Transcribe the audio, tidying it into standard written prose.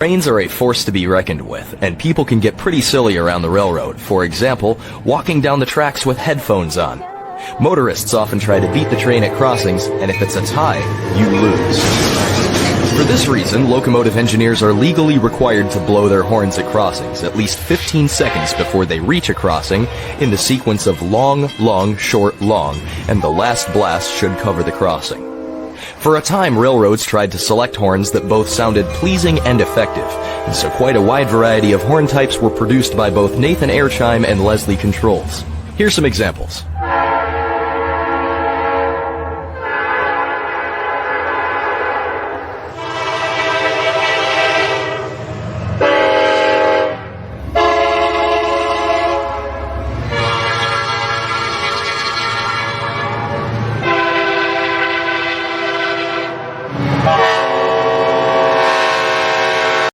Trains are a force to be reckoned with, and people can get pretty silly around the railroad. For example, walking down the tracks with headphones on. Motorists often try to beat the train at crossings, and if it's a tie, you lose. For this reason, locomotive engineers are legally required to blow their horns at crossings at least 15 seconds before they reach a crossing in the sequence of long, long, short, long, and the last blast should cover the crossing. For a time, railroads tried to select horns that both sounded pleasing and effective, and so quite a wide variety of horn types were produced by both Nathan Airchime and Leslie Controls. Here's some examples.